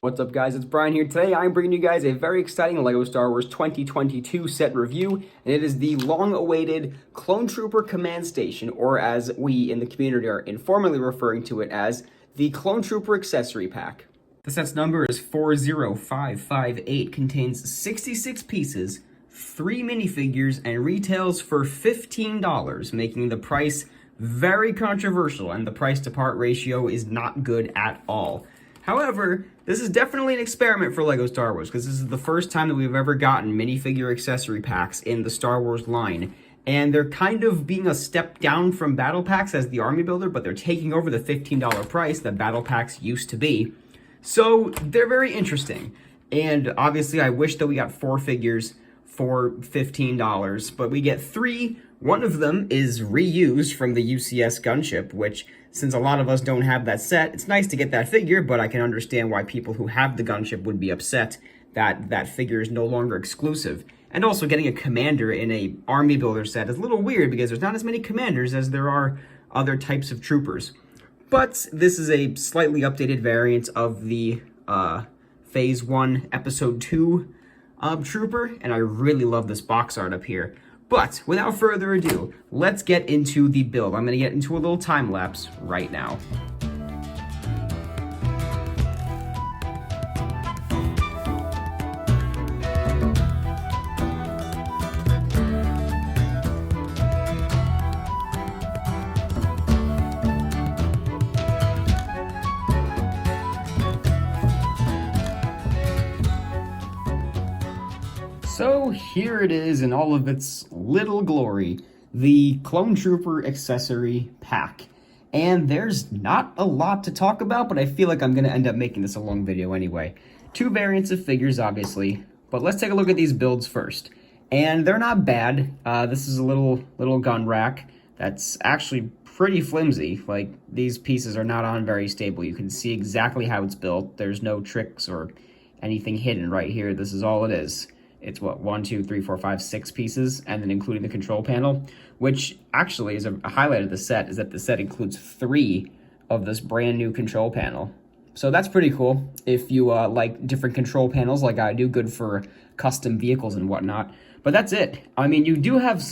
What's up, guys? It's Brian here. Today I'm bringing you guys a very exciting LEGO Star Wars 2022 set review, and it is the long-awaited Clone Trooper Command Station, or as we in the community are informally referring to it as, the Clone Trooper Accessory Pack. The set's number is 40558, contains 66 pieces, 3 minifigures, and retails for $15, making the price very controversial, and the price-to-part ratio is not good at all. However, this is definitely an experiment for LEGO Star Wars, because this is the first time that we've ever gotten minifigure accessory packs in the Star Wars line. And they're kind of being a step down from battle packs as the army builder, but they're taking over the $15 price that battle packs used to be. So they're very interesting. And obviously I wish that we got 4 figures for $15, but we get 3. One of them is reused from the UCS gunship, which, since a lot of us don't have that set, it's nice to get that figure, but I can understand why people who have the gunship would be upset that that figure is no longer exclusive. And also getting a commander in a army builder set is a little weird because there's not as many commanders as there are other types of troopers. But this is a slightly updated variant of the Phase 1 Episode 2 trooper, and I really love this box art up here. But without further ado, let's get into the build. I'm going to get into a little time lapse right now. So here it is in all of its little glory, the Clone Trooper Accessory Pack. And there's not a lot to talk about, but I feel like I'm going to end up making this a long video anyway. 2 variants of figures, obviously, but let's take a look at these builds first. And they're not bad. This is a little gun rack that's actually pretty flimsy. Like, these pieces are not on very stable. You can see exactly how it's built. There's no tricks or anything hidden right here. This is all it is. It's what, 1, 2, 3, 4, 5, 6 pieces, and then including the control panel, which actually is a highlight of the set, is that the set includes 3 of this brand new control panel. So that's pretty cool if you like different control panels like I do, good for custom vehicles and whatnot. But that's it. I mean, you have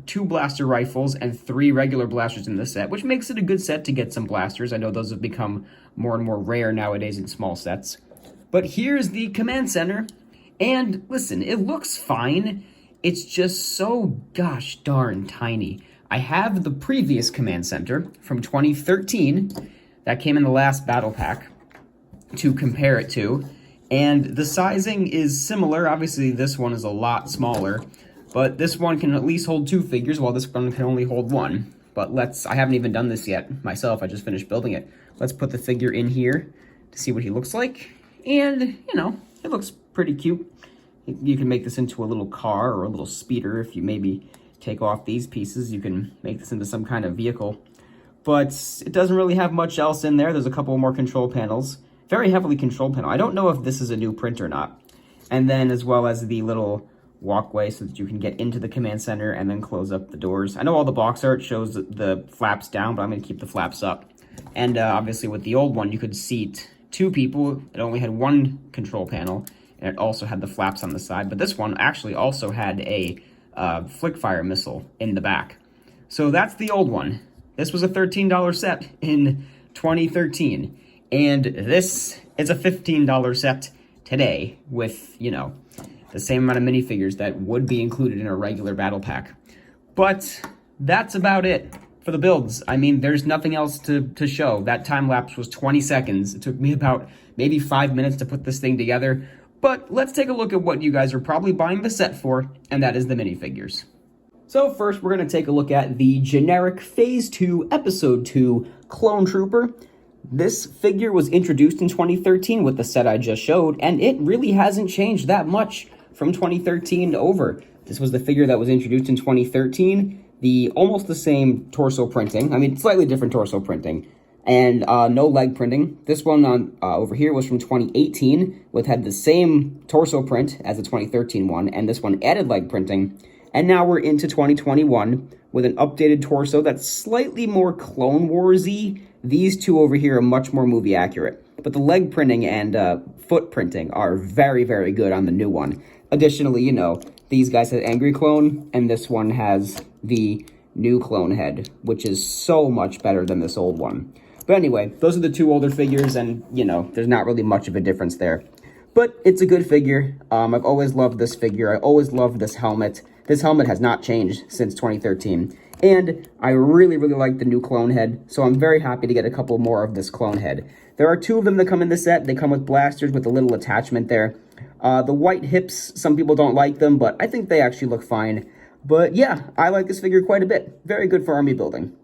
2 blaster rifles and 3 regular blasters in the set, which makes it a good set to get some blasters. I know those have become more and more rare nowadays in small sets. But here's the command center. And listen, it looks fine, it's just so gosh darn tiny. I have the previous command center from 2013 that came in the last battle pack to compare it to, and the sizing is similar. Obviously this one is a lot smaller, but this one can at least hold 2 figures while this one can only hold 1. But I haven't even done this yet myself, I just finished building it. Let's put the figure in here to see what he looks like, and you know, it looks pretty cute. You can make this into a little car or a little speeder. If you maybe take off these pieces, you can make this into some kind of vehicle. But it doesn't really have much else in there. There's a couple more control panels. Very heavily control panel. I don't know if this is a new print or not. And then as well as the little walkway so that you can get into the command center and then close up the doors. I know all the box art shows the flaps down, but I'm going to keep the flaps up. And obviously with the old one, you could seat 2 people. It only had 1 control panel. And it also had the flaps on the side, but this one actually also had a flick fire missile in the back. So that's the old one. This was a $13 set in 2013, and this is a $15 set today with, you know, the same amount of minifigures that would be included in a regular battle pack. But that's about it for the builds. I mean, there's nothing else to show. That time lapse was 20 seconds. It took me about maybe 5 minutes to put this thing together. But let's take a look at what you guys are probably buying the set for, and that is the minifigures. So first, we're going to take a look at the generic Phase 2 Episode 2 Clone Trooper. This figure was introduced in 2013 with the set I just showed, and it really hasn't changed that much from 2013 over. This was the figure that was introduced in 2013, almost the same torso printing. I mean, slightly different torso printing. And no leg printing. This one over here was from 2018, had the same torso print as the 2013 one, and this one added leg printing. And now we're into 2021 with an updated torso that's slightly more Clone Wars-y These two over here are much more movie accurate. But the leg printing and foot printing are very, very good on the new one. Additionally, these guys have Angry Clone, and this one has the new clone head, which is so much better than this old one. But anyway, those are the two older figures, and, there's not really much of a difference there. But it's a good figure. I've always loved this figure. I always loved this helmet. This helmet has not changed since 2013. And I really, really like the new clone head, so I'm very happy to get a couple more of this clone head. There are two of them that come in the set. They come with blasters with a little attachment there. The white hips, some people don't like them, but I think they actually look fine. But yeah, I like this figure quite a bit. Very good for army building.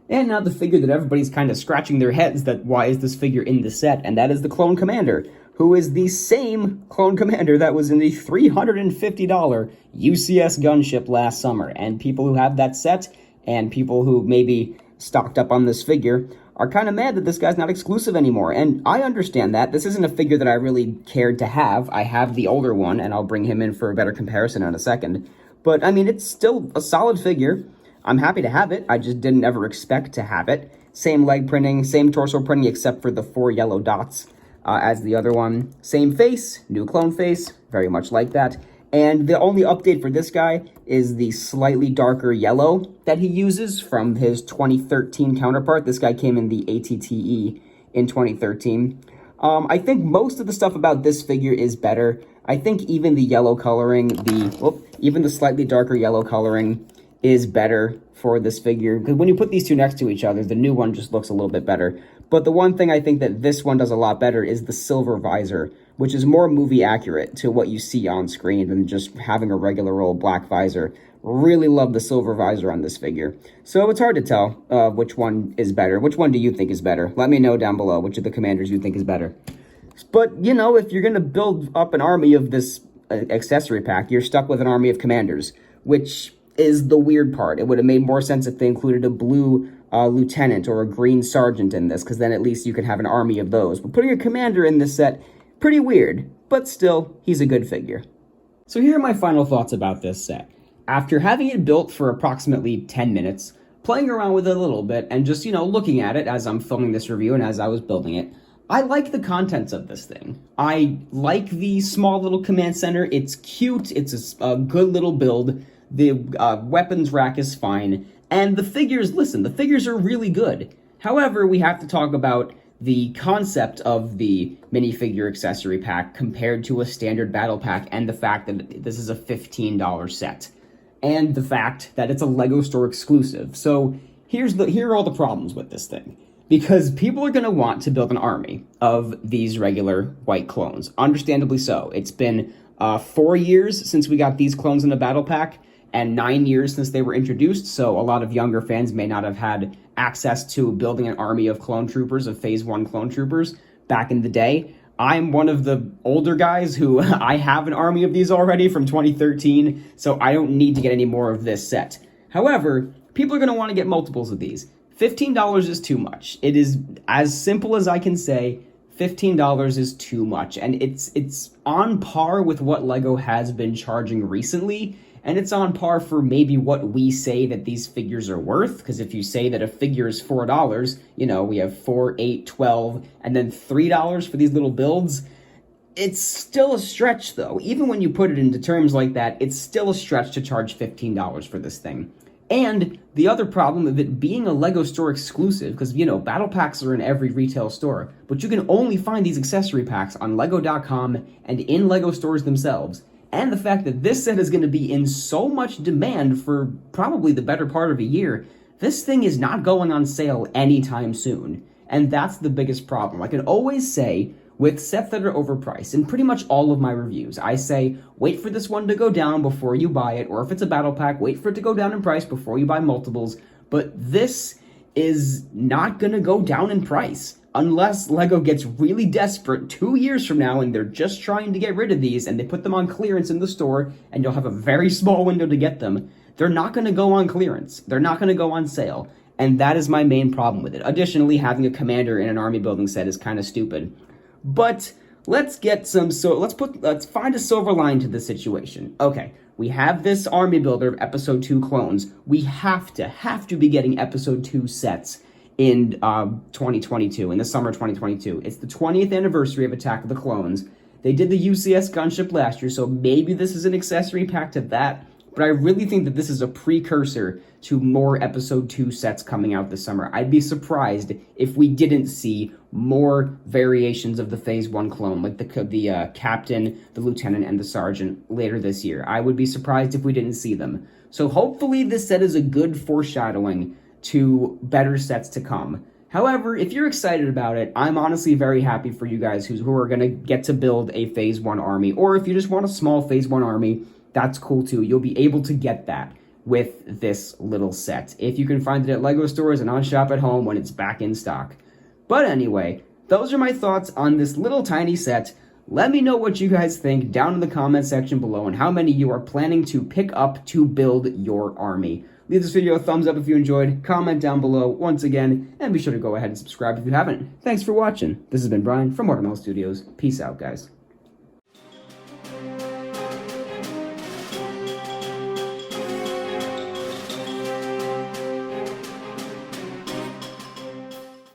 And now the figure that everybody's kind of scratching their heads that why is this figure in the set, and that is the Clone Commander, who is the same Clone Commander that was in the $350 UCS gunship last summer. And people who have that set, and people who maybe stocked up on this figure, are kind of mad that this guy's not exclusive anymore. And I understand that. This isn't a figure that I really cared to have. I have the older one, and I'll bring him in for a better comparison in a second. But, I mean, it's still a solid figure. I'm happy to have it. I just didn't ever expect to have it. Same leg printing, same torso printing, except for the 4 yellow dots as the other one. Same face, new clone face, very much like that. And the only update for this guy is the slightly darker yellow that he uses from his 2013 counterpart. This guy came in the ATTE in 2013. I think most of the stuff about this figure is better. I think even the yellow coloring, even the slightly darker yellow coloring is better for this figure, because when you put these two next to each other, the new one just looks a little bit better. But the one thing I think that this one does a lot better is the silver visor, which is more movie accurate to what you see on screen than just having a regular old black visor. Really love the silver visor on this figure. So it's hard to tell which one is better. Which one do you think is better? Let me know down below which of the commanders you think is better. But, if you're going to build up an army of this accessory pack, you're stuck with an army of commanders, which is the weird part. It would have made more sense if they included a blue lieutenant or a green sergeant in this, because then at least you could have an army of those. But putting a commander in this set, pretty weird, but still, he's a good figure. So here are my final thoughts about this set. After having it built for approximately 10 minutes, playing around with it a little bit, and just, looking at it as I'm filming this review and as I was building it, I like the contents of this thing. I like the small little command center. It's cute. It's a good little build. The weapons rack is fine. And the figures, the figures are really good. However, we have to talk about the concept of the minifigure accessory pack compared to a standard battle pack, and the fact that this is a $15 set. And the fact that it's a LEGO store exclusive. So here are all the problems with this thing. Because people are going to want to build an army of these regular white clones. Understandably so. It's been 4 years since we got these clones in the battle pack, and 9 years since they were introduced, so a lot of younger fans may not have had access to building an army of clone troopers, of Phase 1 clone troopers, back in the day. I'm one of the older guys who I have an army of these already from 2013, so I don't need to get any more of this set. However, people are going to want to get multiples of these. $15 is too much. It is as simple as I can say. $15 is too much, and it's on par with what LEGO has been charging recently, and it's on par for maybe what we say that these figures are worth, because if you say that a figure is $4, we have 4, 8, 12, and then $3 for these little builds. It's still a stretch, though. Even when you put it into terms like that, it's still a stretch to charge $15 for this thing. And the other problem of it being a LEGO store exclusive, because, battle packs are in every retail store, but you can only find these accessory packs on LEGO.com and in LEGO stores themselves. And the fact that this set is going to be in so much demand for probably the better part of a year, this thing is not going on sale anytime soon. And that's the biggest problem. I can always say, with sets that are overpriced, in pretty much all of my reviews, I say, wait for this one to go down before you buy it, or if it's a battle pack, wait for it to go down in price before you buy multiples, but this is not gonna go down in price, unless LEGO gets really desperate 2 years from now and they're just trying to get rid of these, and they put them on clearance in the store, and you'll have a very small window to get them. They're not gonna go on clearance, they're not gonna go on sale, and that is my main problem with it. Additionally, having a commander in an army building set is kind of stupid. But let's find a silver line to this situation. Okay, we have this army builder of episode 2 clones. We have to be getting episode 2 sets in 2022, in the summer 2022. It's the 20th anniversary of Attack of the Clones. They did the UCS gunship last year, so maybe this is an accessory pack to that. But I really think that this is a precursor to more Episode 2 sets coming out this summer. I'd be surprised if we didn't see more variations of the Phase 1 clone, like the captain, the lieutenant, and the sergeant later this year. I would be surprised if we didn't see them. So hopefully this set is a good foreshadowing to better sets to come. However, if you're excited about it, I'm honestly very happy for you guys who are going to get to build a Phase 1 army. Or if you just want a small Phase 1 army, that's cool too. You'll be able to get that with this little set, if you can find it at LEGO stores and on Shop at Home when it's back in stock. But anyway, those are my thoughts on this little tiny set. Let me know what you guys think down in the comment section below and how many you are planning to pick up to build your army. Leave this video a thumbs up if you enjoyed, comment down below once again, and be sure to go ahead and subscribe if you haven't. Thanks for watching. This has been Brian from Watermelon Studios. Peace out, guys.